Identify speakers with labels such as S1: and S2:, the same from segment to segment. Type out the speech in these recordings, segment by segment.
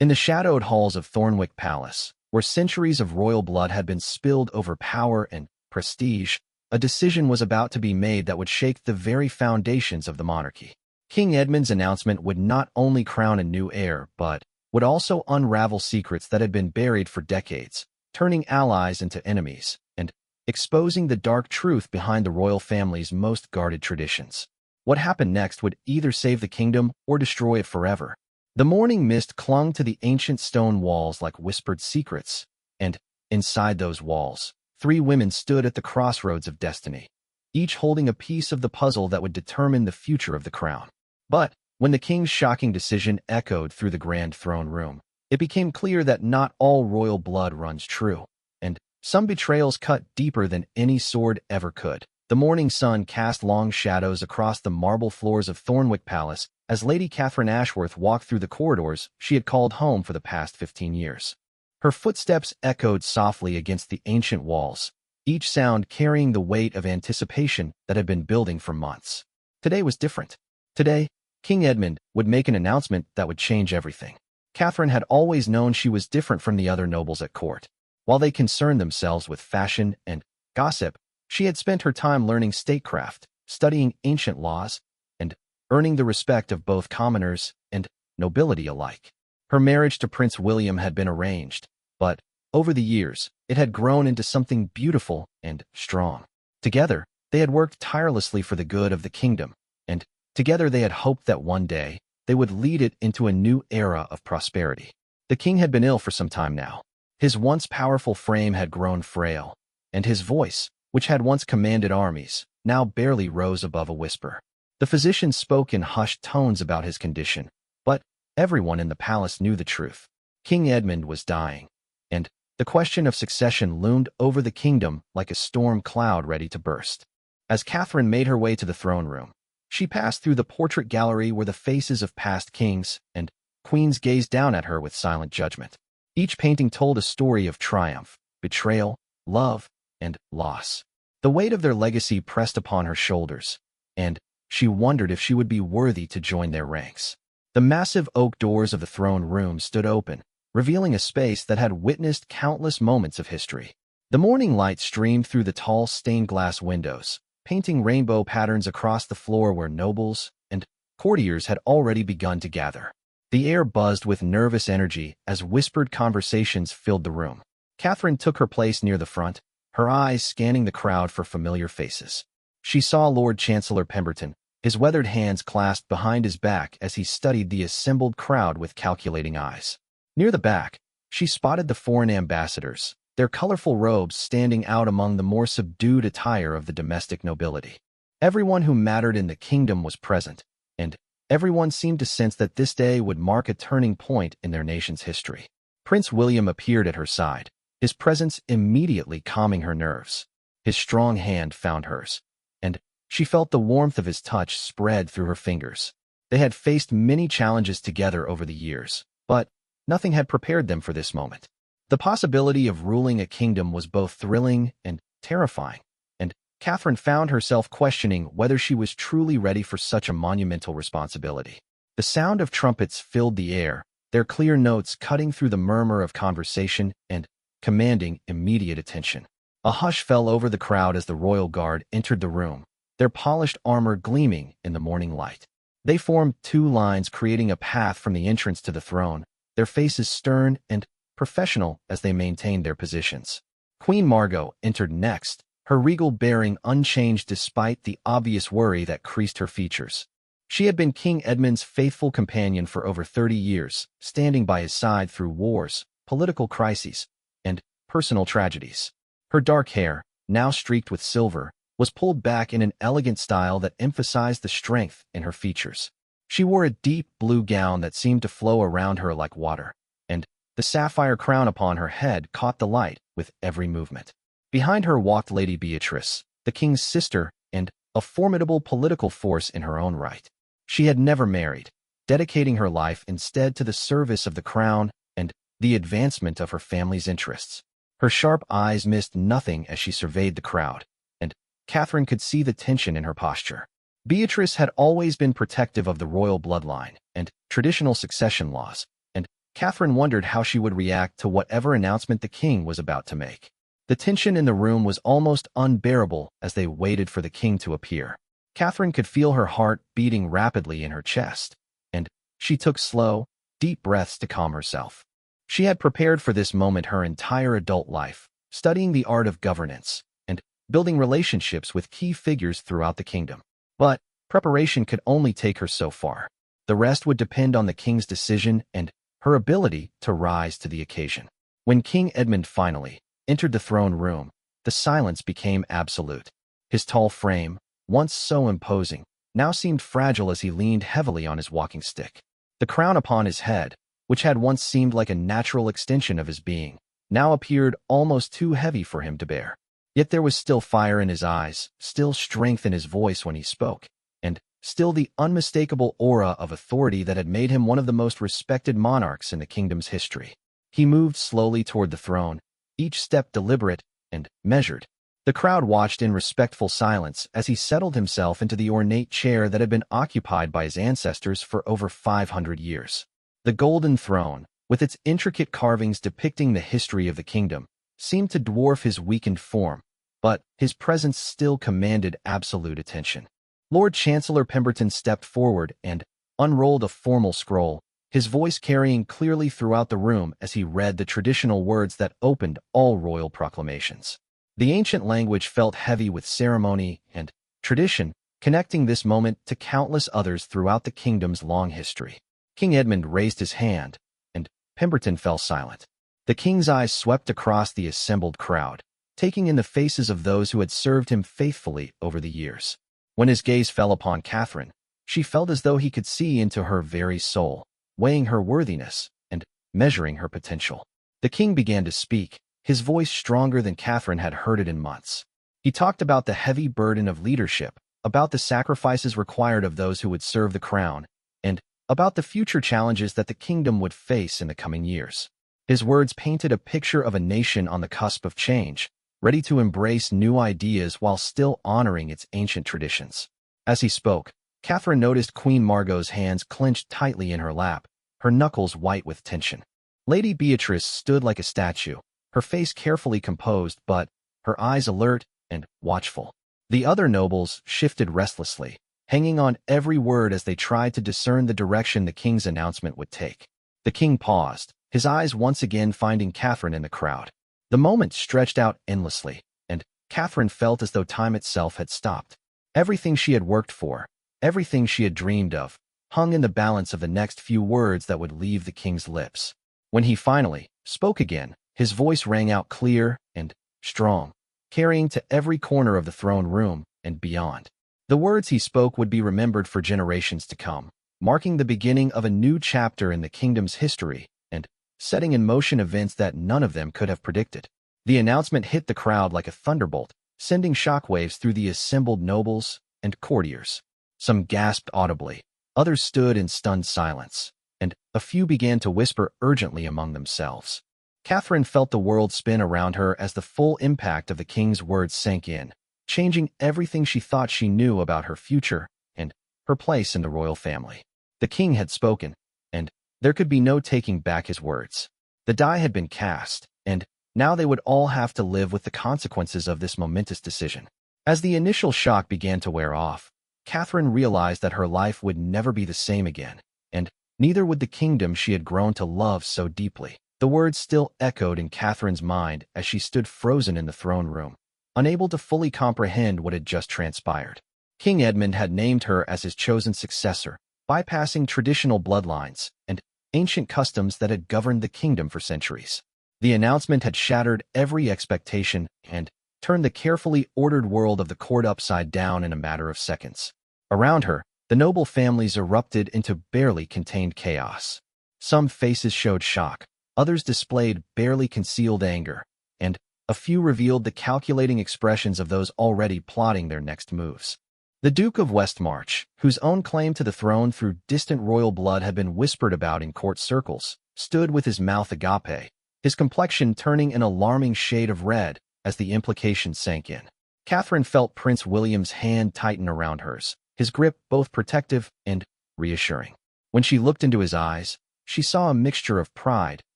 S1: In the shadowed halls of Thornwick Palace, where centuries of royal blood had been spilled over power and prestige, a decision was about to be made that would shake the very foundations of the monarchy. King Edmund's announcement would not only crown a new heir, but would also unravel secrets that had been buried for decades, turning allies into enemies, and exposing the dark truth behind the royal family's most guarded traditions. What happened next would either save the kingdom or destroy it forever. The morning mist clung to the ancient stone walls like whispered secrets, and inside those walls, three women stood at the crossroads of destiny, each holding a piece of the puzzle that would determine the future of the crown. But when the king's shocking decision echoed through the grand throne room, it became clear that not all royal blood runs true, and some betrayals cut deeper than any sword ever could. The morning sun cast long shadows across the marble floors of Thornwick Palace as Lady Catherine Ashworth walked through the corridors she had called home for the past 15 years. Her footsteps echoed softly against the ancient walls, each sound carrying the weight of anticipation that had been building for months. Today was different. Today, King Edmund would make an announcement that would change everything. Catherine had always known she was different from the other nobles at court. While they concerned themselves with fashion and gossip, she had spent her time learning statecraft, studying ancient laws, and earning the respect of both commoners and nobility alike. Her marriage to Prince William had been arranged, but over the years, it had grown into something beautiful and strong. Together, they had worked tirelessly for the good of the kingdom, and together they had hoped that one day they would lead it into a new era of prosperity. The king had been ill for some time now. His once powerful frame had grown frail, and his voice, which had once commanded armies, now barely rose above a whisper. The physicians spoke in hushed tones about his condition, but everyone in the palace knew the truth. King Edmund was dying, and the question of succession loomed over the kingdom like a storm cloud ready to burst. As Catherine made her way to the throne room, she passed through the portrait gallery where the faces of past kings and queens gazed down at her with silent judgment. Each painting told a story of triumph, betrayal, love, and loss. The weight of their legacy pressed upon her shoulders, and she wondered if she would be worthy to join their ranks. The massive oak doors of the throne room stood open, revealing a space that had witnessed countless moments of history. The morning light streamed through the tall stained glass windows, painting rainbow patterns across the floor where nobles and courtiers had already begun to gather. The air buzzed with nervous energy as whispered conversations filled the room. Catherine took her place near the front, her eyes scanning the crowd for familiar faces. She saw Lord Chancellor Pemberton, his weathered hands clasped behind his back as he studied the assembled crowd with calculating eyes. Near the back, she spotted the foreign ambassadors, their colorful robes standing out among the more subdued attire of the domestic nobility. Everyone who mattered in the kingdom was present, and everyone seemed to sense that this day would mark a turning point in their nation's history. Prince William appeared at her side, his presence immediately calming her nerves. His strong hand found hers, and she felt the warmth of his touch spread through her fingers. They had faced many challenges together over the years, but nothing had prepared them for this moment. The possibility of ruling a kingdom was both thrilling and terrifying, and Catherine found herself questioning whether she was truly ready for such a monumental responsibility. The sound of trumpets filled the air, their clear notes cutting through the murmur of conversation and commanding immediate attention. A hush fell over the crowd as the royal guard entered the room, their polished armor gleaming in the morning light. They formed two lines, creating a path from the entrance to the throne, their faces stern and professional as they maintained their positions. Queen Margot entered next, her regal bearing unchanged despite the obvious worry that creased her features. She had been King Edmund's faithful companion for over 30 years, standing by his side through wars, political crises, and personal tragedies. Her dark hair, now streaked with silver, was pulled back in an elegant style that emphasized the strength in her features. She wore a deep blue gown that seemed to flow around her like water, and the sapphire crown upon her head caught the light with every movement. Behind her walked Lady Beatrice, the king's sister and a formidable political force in her own right. She had never married, dedicating her life instead to the service of the crown and the advancement of her family's interests. Her sharp eyes missed nothing as she surveyed the crowd, and Catherine could see the tension in her posture. Beatrice had always been protective of the royal bloodline and traditional succession laws, and Catherine wondered how she would react to whatever announcement the king was about to make. The tension in the room was almost unbearable as they waited for the king to appear. Catherine could feel her heart beating rapidly in her chest, and she took slow, deep breaths to calm herself. She had prepared for this moment her entire adult life, studying the art of governance and building relationships with key figures throughout the kingdom. But preparation could only take her so far. The rest would depend on the king's decision and her ability to rise to the occasion. When King Edmund finally entered the throne room, the silence became absolute. His tall frame, once so imposing, now seemed fragile as he leaned heavily on his walking stick. The crown upon his head, which had once seemed like a natural extension of his being, now appeared almost too heavy for him to bear. Yet there was still fire in his eyes, still strength in his voice when he spoke, and still the unmistakable aura of authority that had made him one of the most respected monarchs in the kingdom's history. He moved slowly toward the throne, each step deliberate and measured. The crowd watched in respectful silence as he settled himself into the ornate chair that had been occupied by his ancestors for over 500 years. The golden throne, with its intricate carvings depicting the history of the kingdom, seemed to dwarf his weakened form, but his presence still commanded absolute attention. Lord Chancellor Pemberton stepped forward and unrolled a formal scroll, his voice carrying clearly throughout the room as he read the traditional words that opened all royal proclamations. The ancient language felt heavy with ceremony and tradition, connecting this moment to countless others throughout the kingdom's long history. King Edmund raised his hand, and Pemberton fell silent. The king's eyes swept across the assembled crowd, taking in the faces of those who had served him faithfully over the years. When his gaze fell upon Catherine, she felt as though he could see into her very soul, weighing her worthiness and measuring her potential. The king began to speak, his voice stronger than Catherine had heard it in months. He talked about the heavy burden of leadership, about the sacrifices required of those who would serve the crown, and about the future challenges that the kingdom would face in the coming years. His words painted a picture of a nation on the cusp of change, ready to embrace new ideas while still honoring its ancient traditions. As he spoke, Catherine noticed Queen Margot's hands clenched tightly in her lap, her knuckles white with tension. Lady Beatrice stood like a statue, her face carefully composed but her eyes alert and watchful. The other nobles shifted restlessly, hanging on every word as they tried to discern the direction the king's announcement would take. The king paused, his eyes once again finding Catherine in the crowd. The moment stretched out endlessly, and Catherine felt as though time itself had stopped. Everything she had worked for, everything she had dreamed of, hung in the balance of the next few words that would leave the king's lips. When he finally spoke again, his voice rang out clear and strong, carrying to every corner of the throne room and beyond. The words he spoke would be remembered for generations to come, marking the beginning of a new chapter in the kingdom's history and setting in motion events that none of them could have predicted. The announcement hit the crowd like a thunderbolt, sending shockwaves through the assembled nobles and courtiers. Some gasped audibly, others stood in stunned silence, and a few began to whisper urgently among themselves. Catherine felt the world spin around her as the full impact of the king's words sank in, changing everything she thought she knew about her future and her place in the royal family. The king had spoken, and there could be no taking back his words. The die had been cast, and now they would all have to live with the consequences of this momentous decision. As the initial shock began to wear off, Catherine realized that her life would never be the same again, and neither would the kingdom she had grown to love so deeply. The words still echoed in Catherine's mind as she stood frozen in the throne room, unable to fully comprehend what had just transpired. King Edmund had named her as his chosen successor, bypassing traditional bloodlines and ancient customs that had governed the kingdom for centuries. The announcement had shattered every expectation and turned the carefully ordered world of the court upside down in a matter of seconds. Around her, the noble families erupted into barely contained chaos. Some faces showed shock, others displayed barely concealed anger, and a few revealed the calculating expressions of those already plotting their next moves. The Duke of Westmarch, whose own claim to the throne through distant royal blood had been whispered about in court circles, stood with his mouth agape, his complexion turning an alarming shade of red as the implication sank in. Catherine felt Prince William's hand tighten around hers, his grip both protective and reassuring. When she looked into his eyes, she saw a mixture of pride,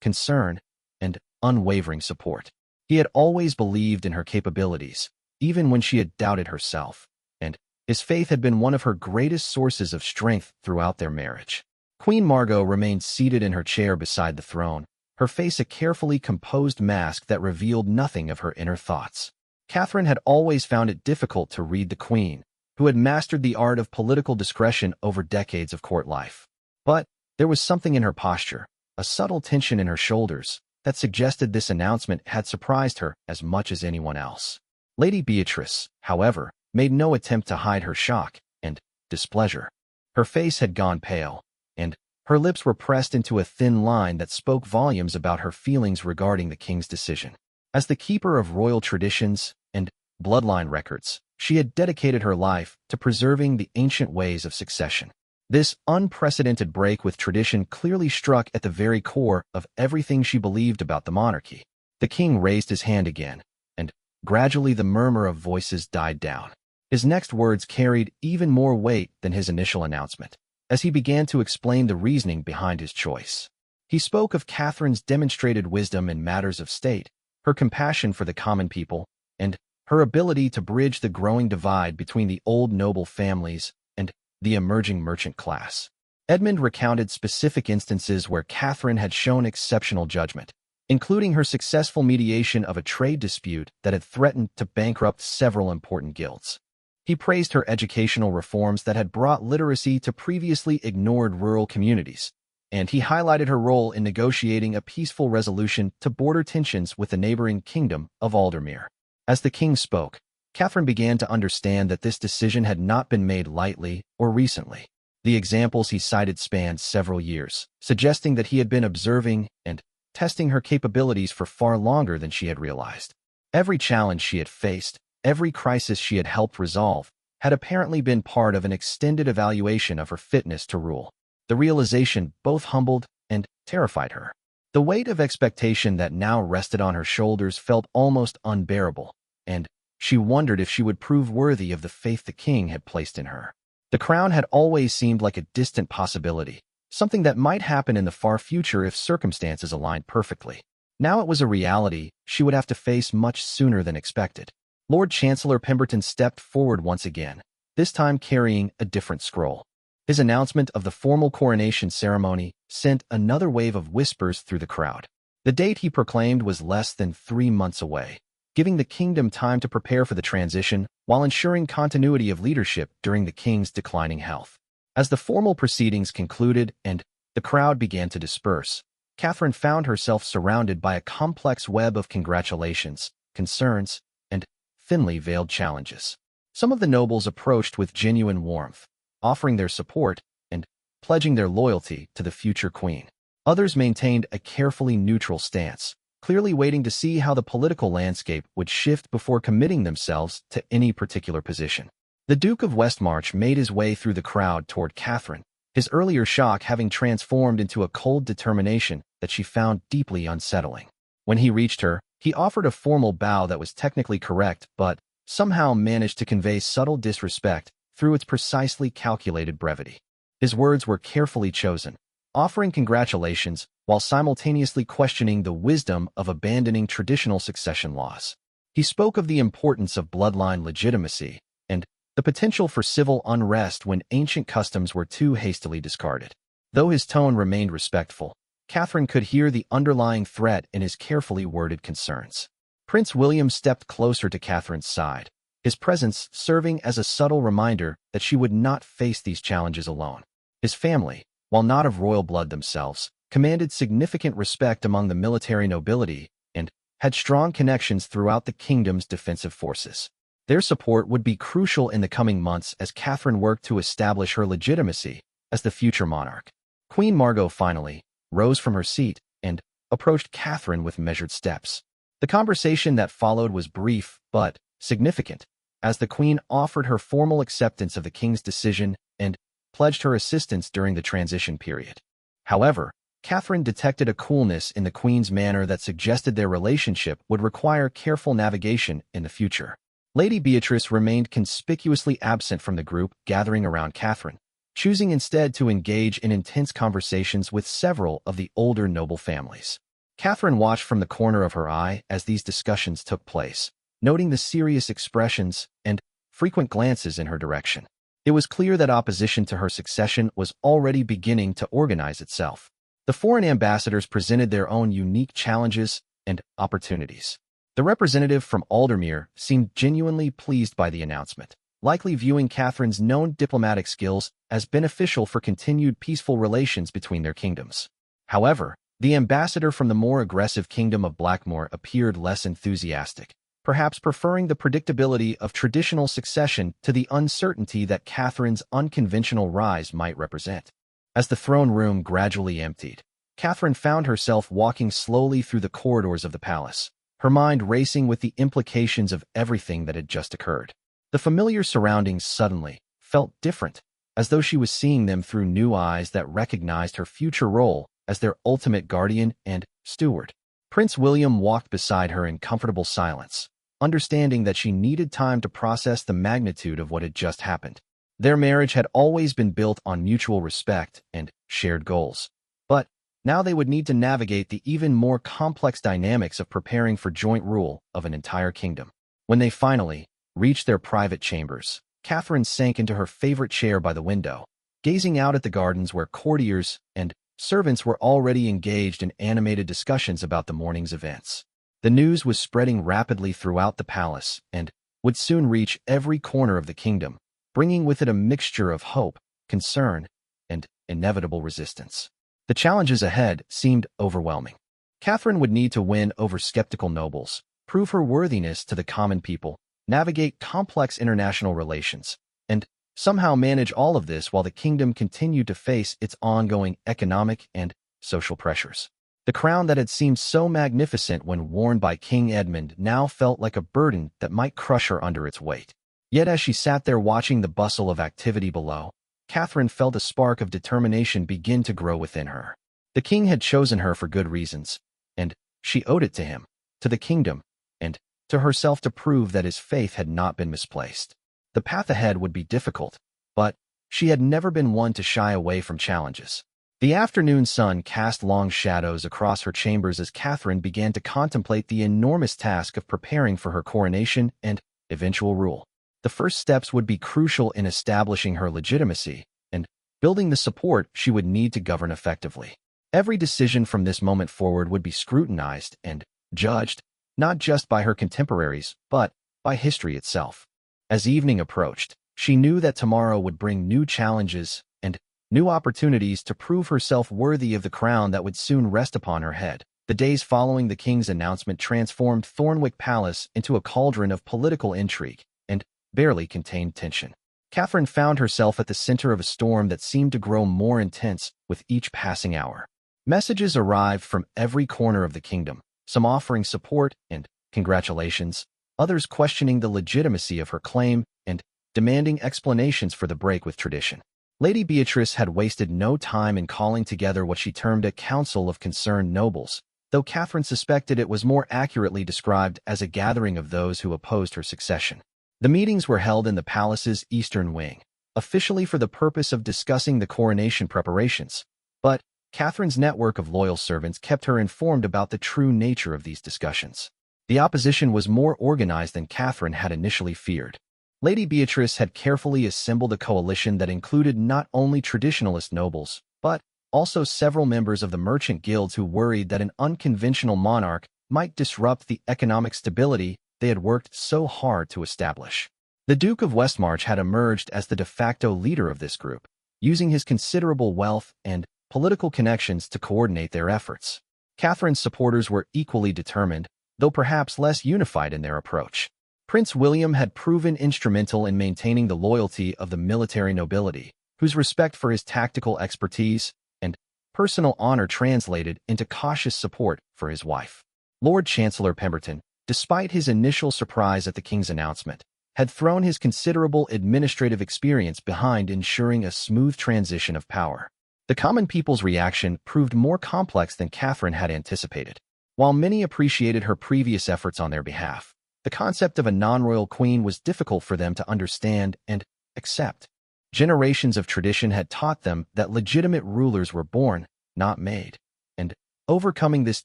S1: concern, and unwavering support. He had always believed in her capabilities, even when she had doubted herself, and his faith had been one of her greatest sources of strength throughout their marriage. Queen Margot remained seated in her chair beside the throne, her face a carefully composed mask that revealed nothing of her inner thoughts. Catherine had always found it difficult to read the queen, who had mastered the art of political discretion over decades of court life. But there was something in her posture, a subtle tension in her shoulders, that suggested this announcement had surprised her as much as anyone else. Lady Beatrice, however, made no attempt to hide her shock and displeasure. Her face had gone pale, and her lips were pressed into a thin line that spoke volumes about her feelings regarding the king's decision. As the keeper of royal traditions and bloodline records, she had dedicated her life to preserving the ancient ways of succession. This unprecedented break with tradition clearly struck at the very core of everything she believed about the monarchy. The king raised his hand again, and gradually the murmur of voices died down. His next words carried even more weight than his initial announcement, as he began to explain the reasoning behind his choice. He spoke of Catherine's demonstrated wisdom in matters of state, her compassion for the common people, and her ability to bridge the growing divide between the old noble families and the emerging merchant class. Edmund recounted specific instances where Catherine had shown exceptional judgment, including her successful mediation of a trade dispute that had threatened to bankrupt several important guilds. He praised her educational reforms that had brought literacy to previously ignored rural communities, and he highlighted her role in negotiating a peaceful resolution to border tensions with the neighboring kingdom of Aldermere. As the king spoke, Catherine began to understand that this decision had not been made lightly or recently. The examples he cited spanned several years, suggesting that he had been observing and testing her capabilities for far longer than she had realized. Every challenge she had faced, every crisis she had helped resolve, had apparently been part of an extended evaluation of her fitness to rule. The realization both humbled and terrified her. The weight of expectation that now rested on her shoulders felt almost unbearable, and she wondered if she would prove worthy of the faith the king had placed in her. The crown had always seemed like a distant possibility, something that might happen in the far future if circumstances aligned perfectly. Now it was a reality she would have to face much sooner than expected. Lord Chancellor Pemberton stepped forward once again, this time carrying a different scroll. His announcement of the formal coronation ceremony sent another wave of whispers through the crowd. The date he proclaimed was less than 3 months away, giving the kingdom time to prepare for the transition while ensuring continuity of leadership during the king's declining health. As the formal proceedings concluded and the crowd began to disperse, Catherine found herself surrounded by a complex web of congratulations, concerns, and thinly veiled challenges. Some of the nobles approached with genuine warmth, offering their support and pledging their loyalty to the future queen. Others maintained a carefully neutral stance, clearly waiting to see how the political landscape would shift before committing themselves to any particular position. The Duke of Westmarch made his way through the crowd toward Catherine, his earlier shock having transformed into a cold determination that she found deeply unsettling. When he reached her, he offered a formal bow that was technically correct but somehow managed to convey subtle disrespect through its precisely calculated brevity. His words were carefully chosen, offering congratulations while simultaneously questioning the wisdom of abandoning traditional succession laws. He spoke of the importance of bloodline legitimacy and the potential for civil unrest when ancient customs were too hastily discarded. Though his tone remained respectful, Catherine could hear the underlying threat in his carefully worded concerns. Prince William stepped closer to Catherine's side, his presence serving as a subtle reminder that she would not face these challenges alone. His family, while not of royal blood themselves, commanded significant respect among the military nobility and had strong connections throughout the kingdom's defensive forces. Their support would be crucial in the coming months as Catherine worked to establish her legitimacy as the future monarch. Queen Margot finally rose from her seat and approached Catherine with measured steps. The conversation that followed was brief but significant, as the queen offered her formal acceptance of the king's decision and pledged her assistance during the transition period. However, Catherine detected a coolness in the queen's manner that suggested their relationship would require careful navigation in the future. Lady Beatrice remained conspicuously absent from the group gathering around Catherine, choosing instead to engage in intense conversations with several of the older noble families. Catherine watched from the corner of her eye as these discussions took place, noting the serious expressions and frequent glances in her direction. It was clear that opposition to her succession was already beginning to organize itself. The foreign ambassadors presented their own unique challenges and opportunities. The representative from Aldermere seemed genuinely pleased by the announcement, likely viewing Catherine's known diplomatic skills as beneficial for continued peaceful relations between their kingdoms. However, the ambassador from the more aggressive kingdom of Blackmore appeared less enthusiastic, perhaps preferring the predictability of traditional succession to the uncertainty that Catherine's unconventional rise might represent. As the throne room gradually emptied, Catherine found herself walking slowly through the corridors of the palace, her mind racing with the implications of everything that had just occurred. The familiar surroundings suddenly felt different, as though she was seeing them through new eyes that recognized her future role as their ultimate guardian and steward. Prince William walked beside her in comfortable silence, understanding that she needed time to process the magnitude of what had just happened. Their marriage had always been built on mutual respect and shared goals, but now they would need to navigate the even more complex dynamics of preparing for joint rule of an entire kingdom. When they finally reached their private chambers, Catherine sank into her favorite chair by the window, gazing out at the gardens where courtiers and servants were already engaged in animated discussions about the morning's events. The news was spreading rapidly throughout the palace and would soon reach every corner of the kingdom, bringing with it a mixture of hope, concern, and inevitable resistance. The challenges ahead seemed overwhelming. Catherine would need to win over skeptical nobles, prove her worthiness to the common people, navigate complex international relations, and somehow manage all of this while the kingdom continued to face its ongoing economic and social pressures. The crown that had seemed so magnificent when worn by King Edmund now felt like a burden that might crush her under its weight. Yet as she sat there watching the bustle of activity below, Catherine felt a spark of determination begin to grow within her. The king had chosen her for good reasons, and she owed it to him, to the kingdom, and to herself to prove that his faith had not been misplaced. The path ahead would be difficult, but she had never been one to shy away from challenges. The afternoon sun cast long shadows across her chambers as Catherine began to contemplate the enormous task of preparing for her coronation and eventual rule. The first steps would be crucial in establishing her legitimacy and building the support she would need to govern effectively. Every decision from this moment forward would be scrutinized and judged, not just by her contemporaries, but by history itself. As evening approached, she knew that tomorrow would bring new challenges and new opportunities to prove herself worthy of the crown that would soon rest upon her head. The days following the king's announcement transformed Thornwick Palace into a cauldron of political intrigue and barely contained tension. Catherine found herself at the center of a storm that seemed to grow more intense with each passing hour. Messages arrived from every corner of the kingdom, some offering support and congratulations, others questioning the legitimacy of her claim and demanding explanations for the break with tradition. Lady Beatrice had wasted no time in calling together what she termed a council of concerned nobles, though Catherine suspected it was more accurately described as a gathering of those who opposed her succession. The meetings were held in the palace's eastern wing, officially for the purpose of discussing the coronation preparations, but Catherine's network of loyal servants kept her informed about the true nature of these discussions. The opposition was more organized than Catherine had initially feared. Lady Beatrice had carefully assembled a coalition that included not only traditionalist nobles, but also several members of the merchant guilds who worried that an unconventional monarch might disrupt the economic stability they had worked so hard to establish. The Duke of Westmarch had emerged as the de facto leader of this group, using his considerable wealth and political connections to coordinate their efforts. Catherine's supporters were equally determined, though perhaps less unified in their approach. Prince William had proven instrumental in maintaining the loyalty of the military nobility, whose respect for his tactical expertise and personal honor translated into cautious support for his wife. Lord Chancellor Pemberton, despite his initial surprise at the king's announcement, had thrown his considerable administrative experience behind ensuring a smooth transition of power. The common people's reaction proved more complex than Catherine had anticipated. While many appreciated her previous efforts on their behalf, the concept of a non-royal queen was difficult for them to understand and accept. Generations of tradition had taught them that legitimate rulers were born, not made, and overcoming this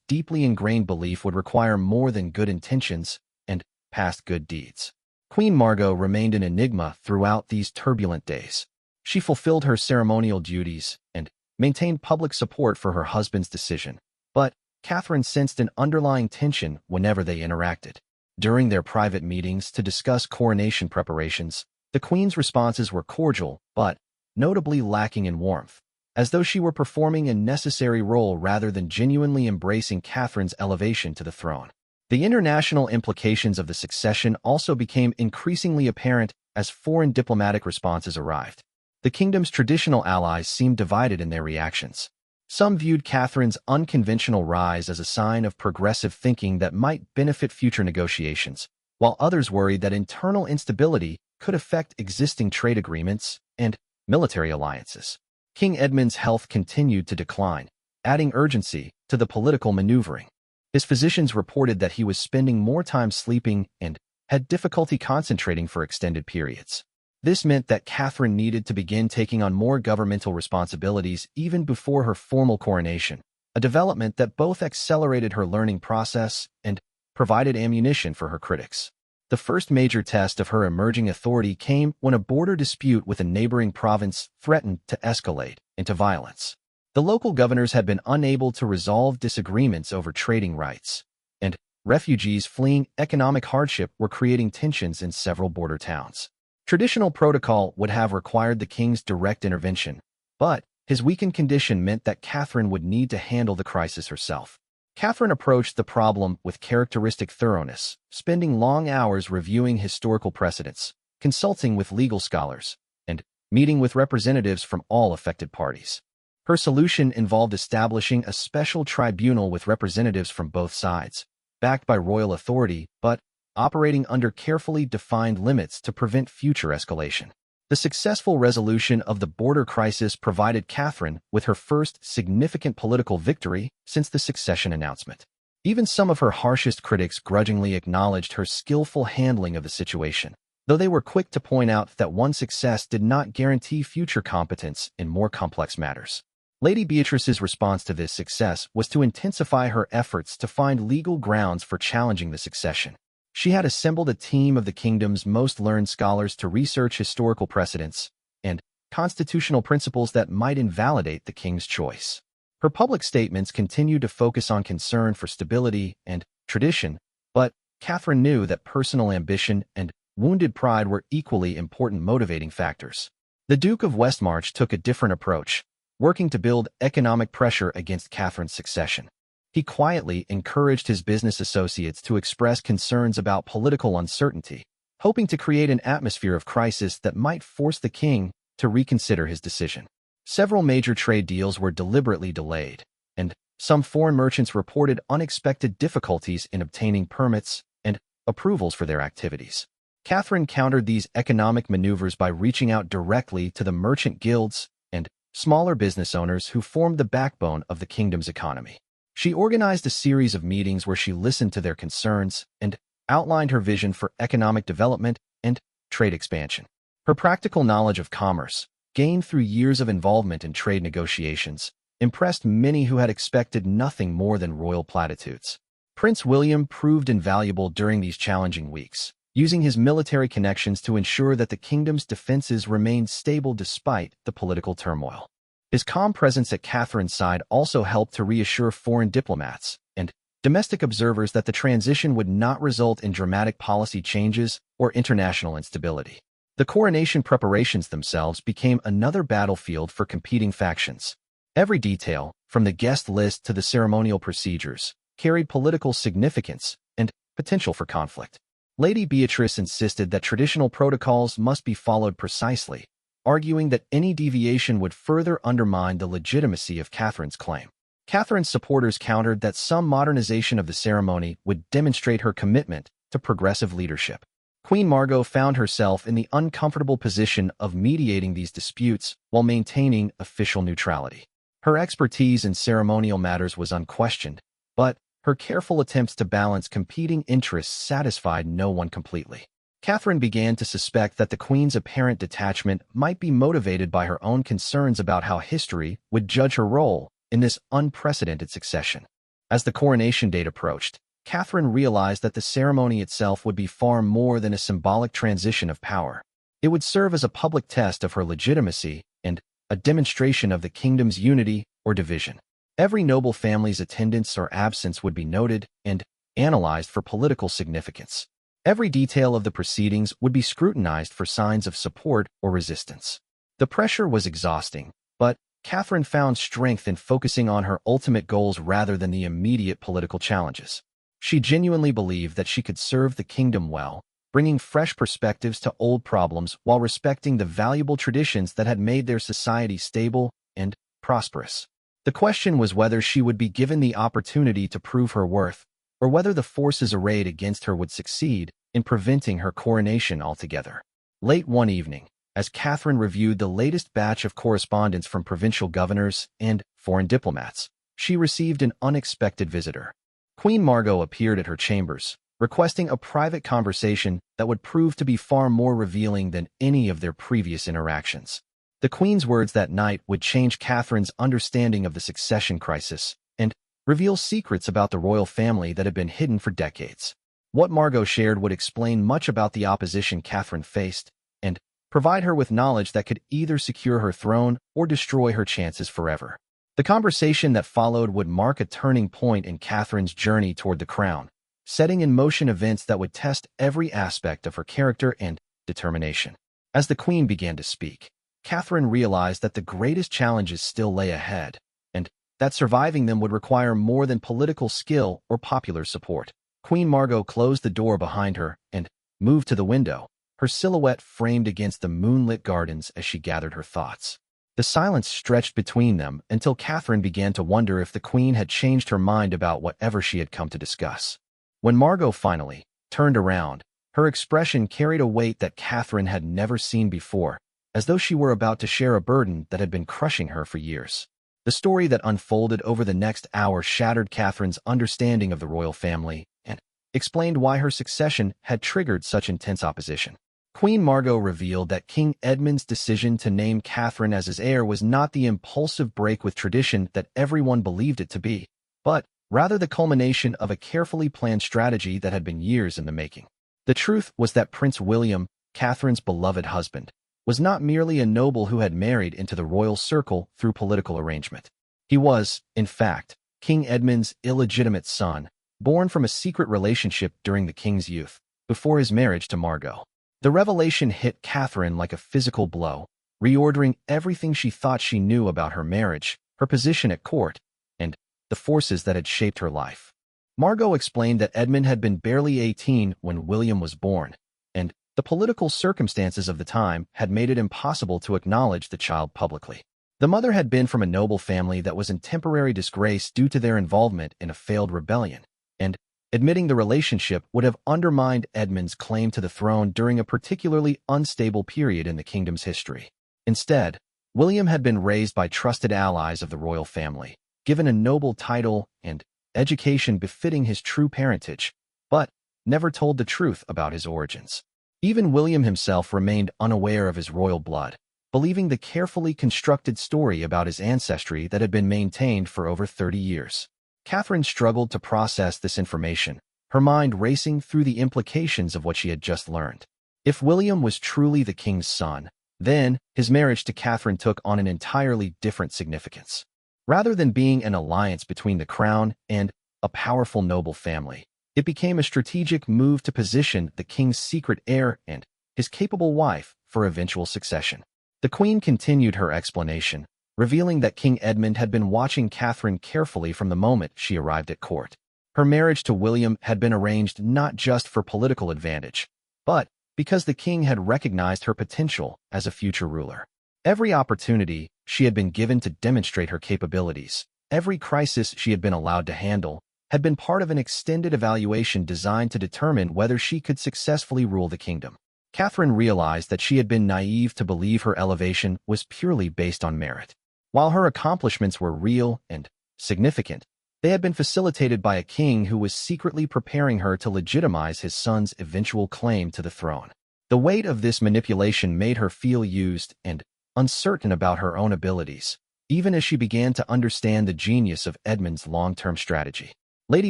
S1: deeply ingrained belief would require more than good intentions and past good deeds. Queen Margot remained an enigma throughout these turbulent days. She fulfilled her ceremonial duties and maintained public support for her husband's decision, but Catherine sensed an underlying tension whenever they interacted. During their private meetings to discuss coronation preparations, the Queen's responses were cordial but notably lacking in warmth, as though she were performing a necessary role rather than genuinely embracing Catherine's elevation to the throne. The international implications of the succession also became increasingly apparent as foreign diplomatic responses arrived. The kingdom's traditional allies seemed divided in their reactions. Some viewed Catherine's unconventional rise as a sign of progressive thinking that might benefit future negotiations, while others worried that internal instability could affect existing trade agreements and military alliances. King Edmund's health continued to decline, adding urgency to the political maneuvering. His physicians reported that he was spending more time sleeping and had difficulty concentrating for extended periods. This meant that Catherine needed to begin taking on more governmental responsibilities even before her formal coronation, a development that both accelerated her learning process and provided ammunition for her critics. The first major test of her emerging authority came when a border dispute with a neighboring province threatened to escalate into violence. The local governors had been unable to resolve disagreements over trading rights, and refugees fleeing economic hardship were creating tensions in several border towns. Traditional protocol would have required the king's direct intervention, but his weakened condition meant that Catherine would need to handle the crisis herself. Catherine approached the problem with characteristic thoroughness, spending long hours reviewing historical precedents, consulting with legal scholars, and meeting with representatives from all affected parties. Her solution involved establishing a special tribunal with representatives from both sides, backed by royal authority, but operating under carefully defined limits to prevent future escalation. The successful resolution of the border crisis provided Catherine with her first significant political victory since the succession announcement. Even some of her harshest critics grudgingly acknowledged her skillful handling of the situation, though they were quick to point out that one success did not guarantee future competence in more complex matters. Lady Beatrice's response to this success was to intensify her efforts to find legal grounds for challenging the succession. She had assembled a team of the kingdom's most learned scholars to research historical precedents and constitutional principles that might invalidate the king's choice. Her public statements continued to focus on concern for stability and tradition, but Catherine knew that personal ambition and wounded pride were equally important motivating factors. The Duke of Westmarch took a different approach, working to build economic pressure against Catherine's succession. He quietly encouraged his business associates to express concerns about political uncertainty, hoping to create an atmosphere of crisis that might force the king to reconsider his decision. Several major trade deals were deliberately delayed, and some foreign merchants reported unexpected difficulties in obtaining permits and approvals for their activities. Catherine countered these economic maneuvers by reaching out directly to the merchant guilds and smaller business owners who formed the backbone of the kingdom's economy. She organized a series of meetings where she listened to their concerns and outlined her vision for economic development and trade expansion. Her practical knowledge of commerce, gained through years of involvement in trade negotiations, impressed many who had expected nothing more than royal platitudes. Prince William proved invaluable during these challenging weeks, using his military connections to ensure that the kingdom's defenses remained stable despite the political turmoil. His calm presence at Catherine's side also helped to reassure foreign diplomats and domestic observers that the transition would not result in dramatic policy changes or international instability. The coronation preparations themselves became another battlefield for competing factions. Every detail, from the guest list to the ceremonial procedures, carried political significance and potential for conflict. Lady Beatrice insisted that traditional protocols must be followed precisely, arguing that any deviation would further undermine the legitimacy of Catherine's claim. Catherine's supporters countered that some modernization of the ceremony would demonstrate her commitment to progressive leadership. Queen Margot found herself in the uncomfortable position of mediating these disputes while maintaining official neutrality. Her expertise in ceremonial matters was unquestioned, but her careful attempts to balance competing interests satisfied no one completely. Catherine began to suspect that the Queen's apparent detachment might be motivated by her own concerns about how history would judge her role in this unprecedented succession. As the coronation date approached, Catherine realized that the ceremony itself would be far more than a symbolic transition of power. It would serve as a public test of her legitimacy and a demonstration of the kingdom's unity or division. Every noble family's attendance or absence would be noted and analyzed for political significance. Every detail of the proceedings would be scrutinized for signs of support or resistance. The pressure was exhausting, but Catherine found strength in focusing on her ultimate goals rather than the immediate political challenges. She genuinely believed that she could serve the kingdom well, bringing fresh perspectives to old problems while respecting the valuable traditions that had made their society stable and prosperous. The question was whether she would be given the opportunity to prove her worth, or whether the forces arrayed against her would succeed in preventing her coronation altogether. Late one evening, as Catherine reviewed the latest batch of correspondence from provincial governors and foreign diplomats, she received an unexpected visitor. Queen Margot appeared at her chambers, requesting a private conversation that would prove to be far more revealing than any of their previous interactions. The Queen's words that night would change Catherine's understanding of the succession crisis and reveal secrets about the royal family that had been hidden for decades. What Margot shared would explain much about the opposition Catherine faced and provide her with knowledge that could either secure her throne or destroy her chances forever. The conversation that followed would mark a turning point in Catherine's journey toward the crown, setting in motion events that would test every aspect of her character and determination. As the Queen began to speak, Catherine realized that the greatest challenges still lay ahead, and that surviving them would require more than political skill or popular support. Queen Margot closed the door behind her and moved to the window, her silhouette framed against the moonlit gardens as she gathered her thoughts. The silence stretched between them until Catherine began to wonder if the Queen had changed her mind about whatever she had come to discuss. When Margot finally turned around, her expression carried a weight that Catherine had never seen before, as though she were about to share a burden that had been crushing her for years. The story that unfolded over the next hour shattered Catherine's understanding of the royal family and explained why her succession had triggered such intense opposition. Queen Margot revealed that King Edmund's decision to name Catherine as his heir was not the impulsive break with tradition that everyone believed it to be, but rather the culmination of a carefully planned strategy that had been years in the making. The truth was that Prince William, Catherine's beloved husband, was not merely a noble who had married into the royal circle through political arrangement. He was, in fact, King Edmund's illegitimate son, born from a secret relationship during the king's youth, before his marriage to Margot. The revelation hit Catherine like a physical blow, reordering everything she thought she knew about her marriage, her position at court, and the forces that had shaped her life. Margot explained that Edmund had been barely 18 when William was born, and the political circumstances of the time had made it impossible to acknowledge the child publicly. The mother had been from a noble family that was in temporary disgrace due to their involvement in a failed rebellion, and admitting the relationship would have undermined Edmund's claim to the throne during a particularly unstable period in the kingdom's history. Instead, William had been raised by trusted allies of the royal family, given a noble title and education befitting his true parentage, but never told the truth about his origins. Even William himself remained unaware of his royal blood, believing the carefully constructed story about his ancestry that had been maintained for over 30 years. Catherine struggled to process this information, her mind racing through the implications of what she had just learned. If William was truly the king's son, then his marriage to Catherine took on an entirely different significance. Rather than being an alliance between the crown and a powerful noble family, it became a strategic move to position the king's secret heir and his capable wife for eventual succession. The Queen continued her explanation, revealing that King Edmund had been watching Catherine carefully from the moment she arrived at court. Her marriage to William had been arranged not just for political advantage, but because the king had recognized her potential as a future ruler. Every opportunity she had been given to demonstrate her capabilities, every crisis she had been allowed to handle, had been part of an extended evaluation designed to determine whether she could successfully rule the kingdom. Catherine realized that she had been naive to believe her elevation was purely based on merit. While her accomplishments were real and significant, They had been facilitated by a king who was secretly preparing her to legitimize his son's eventual claim to the throne. The weight of this manipulation made her feel used and uncertain about her own abilities, even as she began to understand the genius of Edmund's long-term strategy. Lady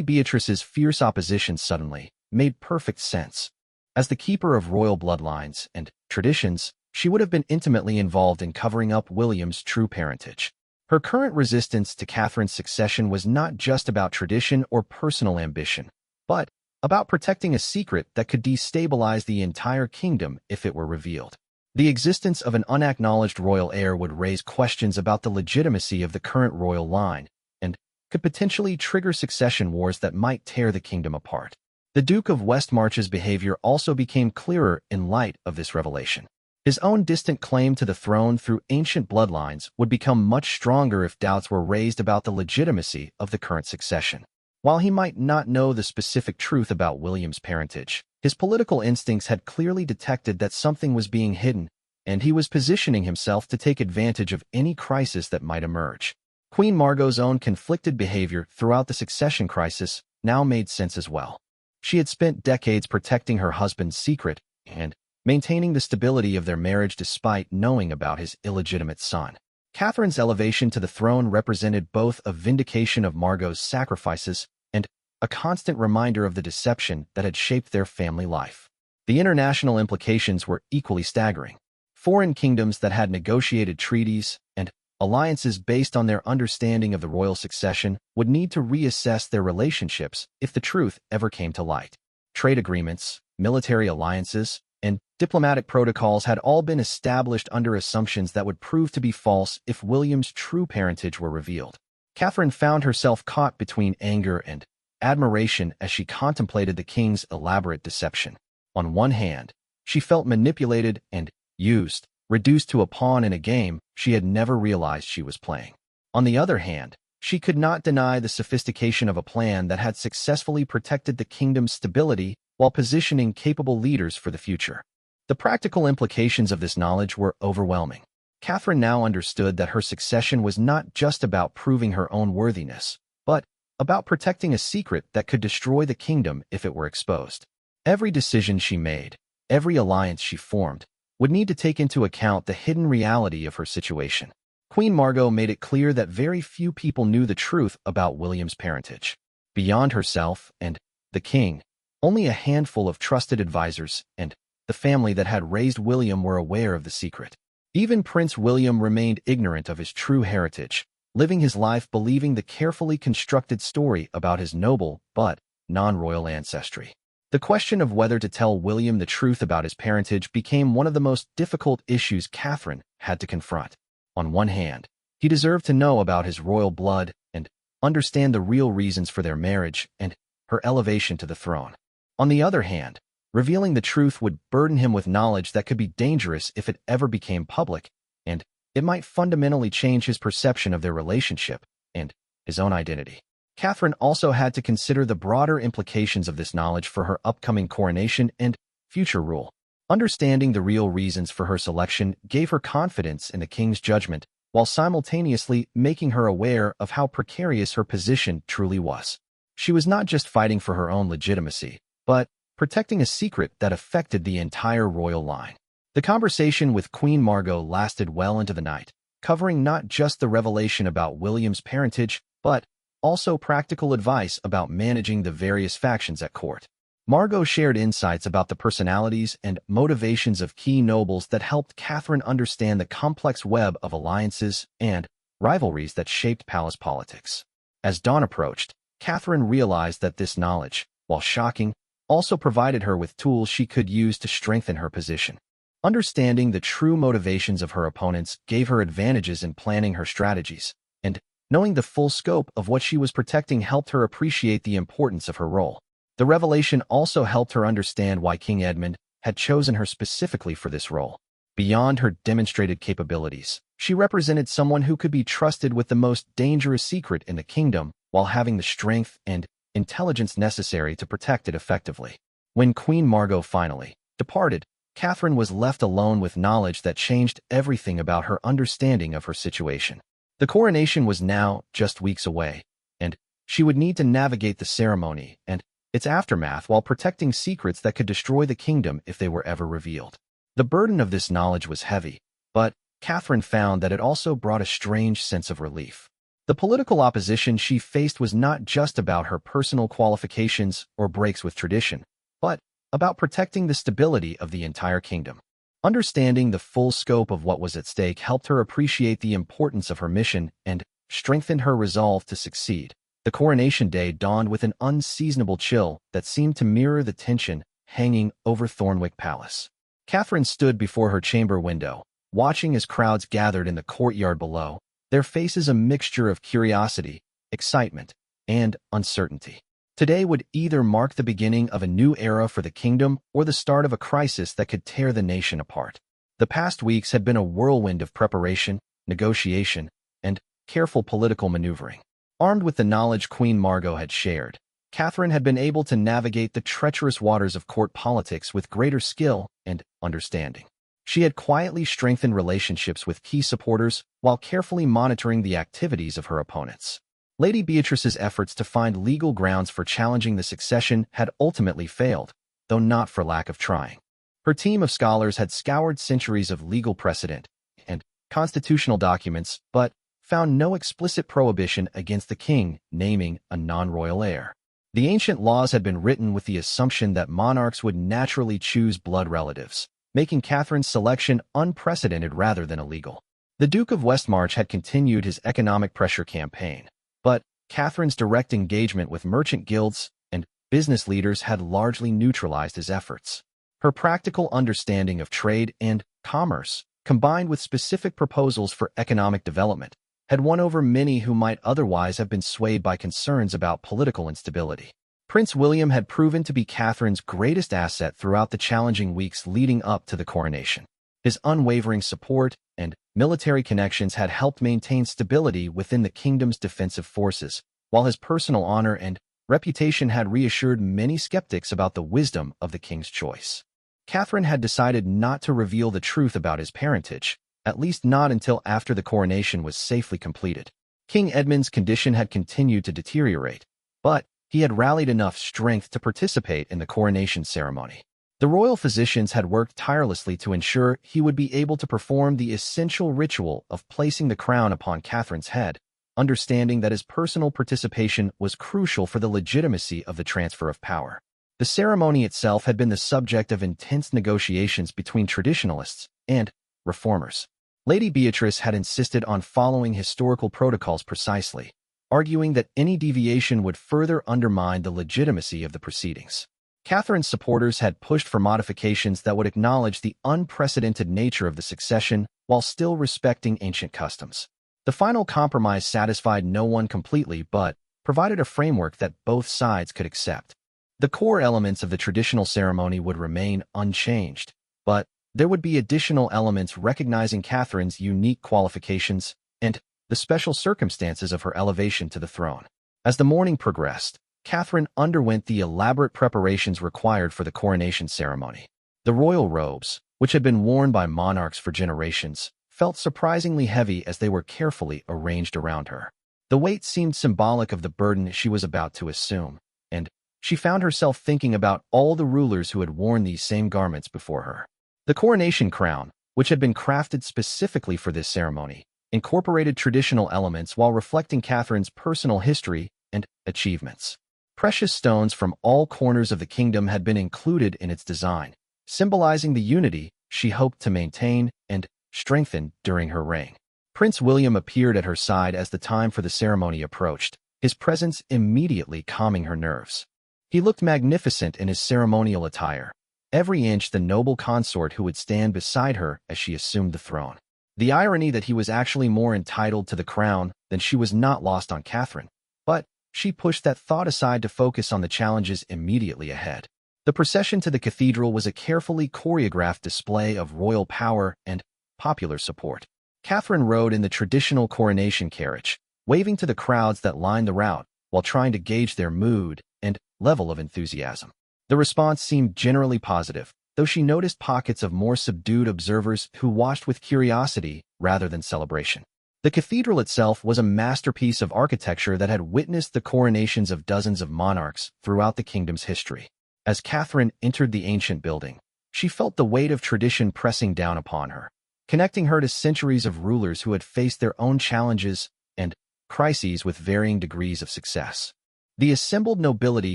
S1: Beatrice's fierce opposition suddenly made perfect sense. As the keeper of royal bloodlines and traditions, she would have been intimately involved in covering up William's true parentage. Her current resistance to Catherine's succession was not just about tradition or personal ambition, but about protecting a secret that could destabilize the entire kingdom if it were revealed. The existence of an unacknowledged royal heir would raise questions about the legitimacy of the current royal line and could potentially trigger succession wars that might tear the kingdom apart. The Duke of Westmarch's behavior also became clearer in light of this revelation. His own distant claim to the throne through ancient bloodlines would become much stronger if doubts were raised about the legitimacy of the current succession. While he might not know the specific truth about William's parentage, his political instincts had clearly detected that something was being hidden, and he was positioning himself to take advantage of any crisis that might emerge. Queen Margot's own conflicted behavior throughout the succession crisis now made sense as well. She had spent decades protecting her husband's secret and maintaining the stability of their marriage despite knowing about his illegitimate son. Catherine's elevation to the throne represented both a vindication of Margot's sacrifices and a constant reminder of the deception that had shaped their family life. The international implications were equally staggering. Foreign kingdoms that had negotiated treaties and alliances based on their understanding of the royal succession would need to reassess their relationships if the truth ever came to light. Trade agreements, military alliances, and diplomatic protocols had all been established under assumptions that would prove to be false if William's true parentage were revealed. Catherine found herself caught between anger and admiration as she contemplated the king's elaborate deception. On one hand, she felt manipulated and used, reduced to a pawn in a game she had never realized she was playing. On the other hand, she could not deny the sophistication of a plan that had successfully protected the kingdom's stability while positioning capable leaders for the future. The practical implications of this knowledge were overwhelming. Catherine now understood that her succession was not just about proving her own worthiness, but about protecting a secret that could destroy the kingdom if it were exposed. Every decision she made, every alliance she formed, would need to take into account the hidden reality of her situation. Queen Margot made it clear that very few people knew the truth about William's parentage. Beyond herself and the king, only a handful of trusted advisors and the family that had raised William were aware of the secret. Even Prince William remained ignorant of his true heritage, living his life believing the carefully constructed story about his noble but non-royal ancestry. The question of whether to tell William the truth about his parentage became one of the most difficult issues Catherine had to confront. On one hand, he deserved to know about his royal blood and understand the real reasons for their marriage and her elevation to the throne. On the other hand, revealing the truth would burden him with knowledge that could be dangerous if it ever became public, and it might fundamentally change his perception of their relationship and his own identity. Catherine also had to consider the broader implications of this knowledge for her upcoming coronation and future rule. Understanding the real reasons for her selection gave her confidence in the king's judgment, while simultaneously making her aware of how precarious her position truly was. She was not just fighting for her own legitimacy, but protecting a secret that affected the entire royal line. The conversation with Queen Margot lasted well into the night, covering not just the revelation about William's parentage, but also practical advice about managing the various factions at court. Margot shared insights about the personalities and motivations of key nobles that helped Catherine understand the complex web of alliances and rivalries that shaped palace politics. As dawn approached, Catherine realized that this knowledge, while shocking, also provided her with tools she could use to strengthen her position. Understanding the true motivations of her opponents gave her advantages in planning her strategies, and knowing the full scope of what she was protecting helped her appreciate the importance of her role. The revelation also helped her understand why King Edmund had chosen her specifically for this role. Beyond her demonstrated capabilities, she represented someone who could be trusted with the most dangerous secret in the kingdom while having the strength and intelligence necessary to protect it effectively. When Queen Margot finally departed, Catherine was left alone with knowledge that changed everything about her understanding of her situation. The coronation was now just weeks away, and She would need to navigate the ceremony and its aftermath while protecting secrets that could destroy the kingdom if they were ever revealed. The burden of this knowledge was heavy, but Catherine found that it also brought a strange sense of relief. The political opposition she faced was not just about her personal qualifications or breaks with tradition, but about protecting the stability of the entire kingdom. Understanding the full scope of what was at stake helped her appreciate the importance of her mission and strengthened her resolve to succeed. The coronation day dawned with an unseasonable chill that seemed to mirror the tension hanging over Thornwick Palace. Catherine stood before her chamber window, watching as crowds gathered in the courtyard below, their faces a mixture of curiosity, excitement, and uncertainty. Today would either mark the beginning of a new era for the kingdom or the start of a crisis that could tear the nation apart. The past weeks had been a whirlwind of preparation, negotiation, and careful political maneuvering. Armed with the knowledge Queen Margot had shared, Catherine had been able to navigate the treacherous waters of court politics with greater skill and understanding. She had quietly strengthened relationships with key supporters while carefully monitoring the activities of her opponents. Lady Beatrice's efforts to find legal grounds for challenging the succession had ultimately failed, though not for lack of trying. Her team of scholars had scoured centuries of legal precedent and constitutional documents, but found no explicit prohibition against the king naming a non-royal heir. The ancient laws had been written with the assumption that monarchs would naturally choose blood relatives, making Catherine's selection unprecedented rather than illegal. The Duke of Westmarch had continued his economic pressure campaign, but Catherine's direct engagement with merchant guilds and business leaders had largely neutralized his efforts. Her practical understanding of trade and commerce, combined with specific proposals for economic development, had won over many who might otherwise have been swayed by concerns about political instability. Prince William had proven to be Catherine's greatest asset throughout the challenging weeks leading up to the coronation. His unwavering support and military connections had helped maintain stability within the kingdom's defensive forces, while his personal honor and reputation had reassured many skeptics about the wisdom of the king's choice. Catherine had decided not to reveal the truth about his parentage, at least not until after the coronation was safely completed. King Edmund's condition had continued to deteriorate, but he had rallied enough strength to participate in the coronation ceremony. The royal physicians had worked tirelessly to ensure he would be able to perform the essential ritual of placing the crown upon Catherine's head, understanding that his personal participation was crucial for the legitimacy of the transfer of power. The ceremony itself had been the subject of intense negotiations between traditionalists and reformers. Lady Beatrice had insisted on following historical protocols precisely, arguing that any deviation would further undermine the legitimacy of the proceedings. Catherine's supporters had pushed for modifications that would acknowledge the unprecedented nature of the succession while still respecting ancient customs. The final compromise satisfied no one completely but provided a framework that both sides could accept. The core elements of the traditional ceremony would remain unchanged, but there would be additional elements recognizing Catherine's unique qualifications and the special circumstances of her elevation to the throne. As the morning progressed, Catherine underwent the elaborate preparations required for the coronation ceremony. The royal robes, which had been worn by monarchs for generations, felt surprisingly heavy as they were carefully arranged around her. The weight seemed symbolic of the burden she was about to assume, and she found herself thinking about all the rulers who had worn these same garments before her. The coronation crown, which had been crafted specifically for this ceremony, incorporated traditional elements while reflecting Catherine's personal history and achievements. Precious stones from all corners of the kingdom had been included in its design, symbolizing the unity she hoped to maintain and strengthen during her reign. Prince William appeared at her side as the time for the ceremony approached, his presence immediately calming her nerves. He looked magnificent in his ceremonial attire, every inch the noble consort who would stand beside her as she assumed the throne. The irony that he was actually more entitled to the crown than she was not lost on Catherine, but she pushed that thought aside to focus on the challenges immediately ahead. The procession to the cathedral was a carefully choreographed display of royal power and popular support. Catherine rode in the traditional coronation carriage, waving to the crowds that lined the route while trying to gauge their mood and level of enthusiasm. The response seemed generally positive, though she noticed pockets of more subdued observers who watched with curiosity rather than celebration. The cathedral itself was a masterpiece of architecture that had witnessed the coronations of dozens of monarchs throughout the kingdom's history. As Catherine entered the ancient building, she felt the weight of tradition pressing down upon her, connecting her to centuries of rulers who had faced their own challenges and crises with varying degrees of success. The assembled nobility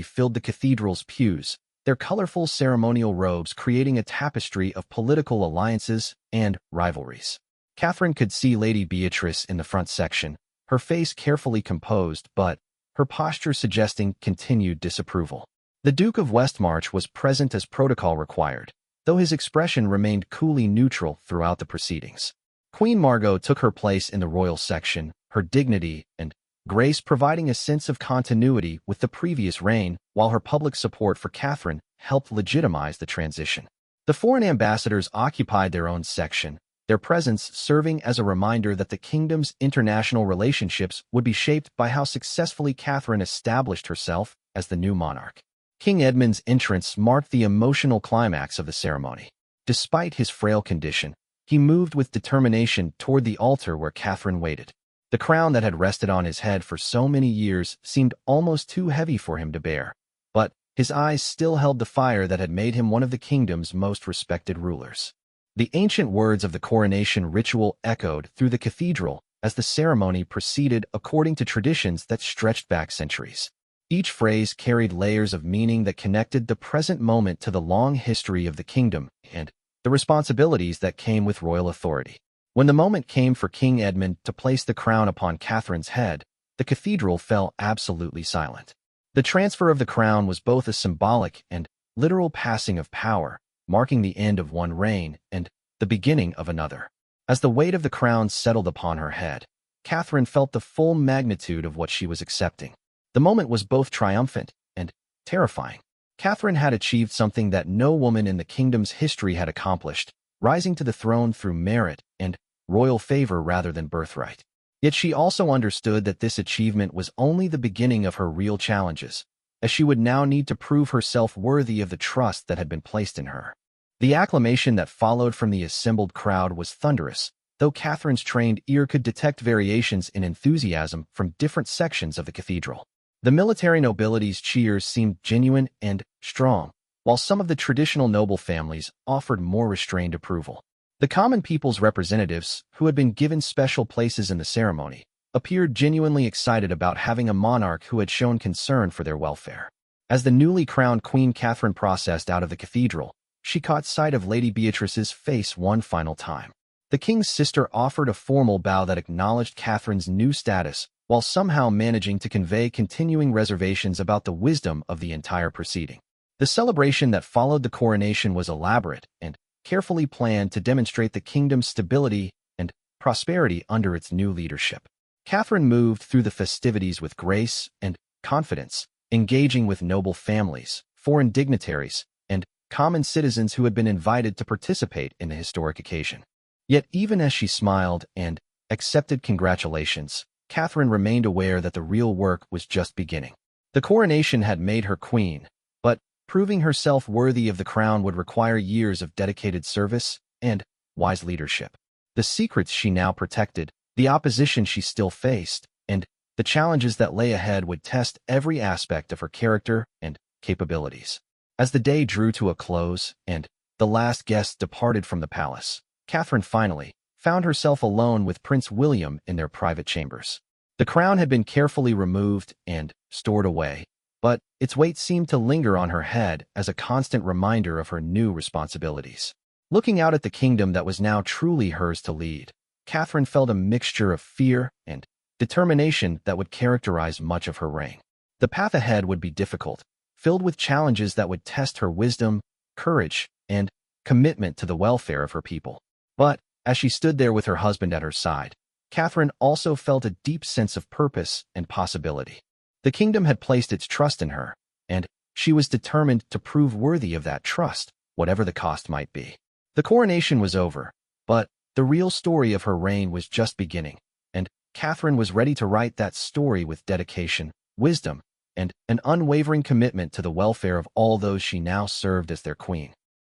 S1: filled the cathedral's pews, their colorful ceremonial robes creating a tapestry of political alliances and rivalries. Catherine could see Lady Beatrice in the front section, her face carefully composed but her posture suggesting continued disapproval. The Duke of Westmarch was present as protocol required, though his expression remained coolly neutral throughout the proceedings. Queen Margot took her place in the royal section, her dignity and grace providing a sense of continuity with the previous reign, while her public support for Catherine helped legitimize the transition. The foreign ambassadors occupied their own section, their presence serving as a reminder that the kingdom's international relationships would be shaped by how successfully Catherine established herself as the new monarch. King Edmund's entrance marked the emotional climax of the ceremony. Despite his frail condition, he moved with determination toward the altar where Catherine waited. The crown that had rested on his head for so many years seemed almost too heavy for him to bear, but his eyes still held the fire that had made him one of the kingdom's most respected rulers. The ancient words of the coronation ritual echoed through the cathedral as the ceremony proceeded according to traditions that stretched back centuries. Each phrase carried layers of meaning that connected the present moment to the long history of the kingdom and the responsibilities that came with royal authority. When the moment came for King Edmund to place the crown upon Catherine's head, the cathedral fell absolutely silent. The transfer of the crown was both a symbolic and literal passing of power, marking the end of one reign and the beginning of another. As the weight of the crown settled upon her head, Catherine felt the full magnitude of what she was accepting. The moment was both triumphant and terrifying. Catherine had achieved something that no woman in the kingdom's history had accomplished, rising to the throne through merit and royal favor rather than birthright. Yet she also understood that this achievement was only the beginning of her real challenges, as she would now need to prove herself worthy of the trust that had been placed in her. The acclamation that followed from the assembled crowd was thunderous, though Catherine's trained ear could detect variations in enthusiasm from different sections of the cathedral. The military nobility's cheers seemed genuine and strong, while some of the traditional noble families offered more restrained approval. The common people's representatives, who had been given special places in the ceremony, appeared genuinely excited about having a monarch who had shown concern for their welfare. As the newly crowned Queen Catherine processed out of the cathedral, she caught sight of Lady Beatrice's face one final time. The king's sister offered a formal bow that acknowledged Catherine's new status, while somehow managing to convey continuing reservations about the wisdom of the entire proceeding. The celebration that followed the coronation was elaborate and carefully planned to demonstrate the kingdom's stability and prosperity under its new leadership. Catherine moved through the festivities with grace and confidence, engaging with noble families, foreign dignitaries, and common citizens who had been invited to participate in the historic occasion. Yet even as she smiled and accepted congratulations, Catherine remained aware that the real work was just beginning. The coronation had made her queen, but proving herself worthy of the crown would require years of dedicated service and wise leadership. The secrets she now protected, the opposition she still faced, and the challenges that lay ahead would test every aspect of her character and capabilities. As the day drew to a close and the last guests departed from the palace, Catherine finally found herself alone with Prince William in their private chambers. The crown had been carefully removed and stored away, but its weight seemed to linger on her head as a constant reminder of her new responsibilities. Looking out at the kingdom that was now truly hers to lead, Catherine felt a mixture of fear and determination that would characterize much of her reign. The path ahead would be difficult, filled with challenges that would test her wisdom, courage, and commitment to the welfare of her people. But as she stood there with her husband at her side, Catherine also felt a deep sense of purpose and possibility. The kingdom had placed its trust in her, and she was determined to prove worthy of that trust, whatever the cost might be. The coronation was over, but the real story of her reign was just beginning, and Catherine was ready to write that story with dedication, wisdom, and an unwavering commitment to the welfare of all those she now served as their queen.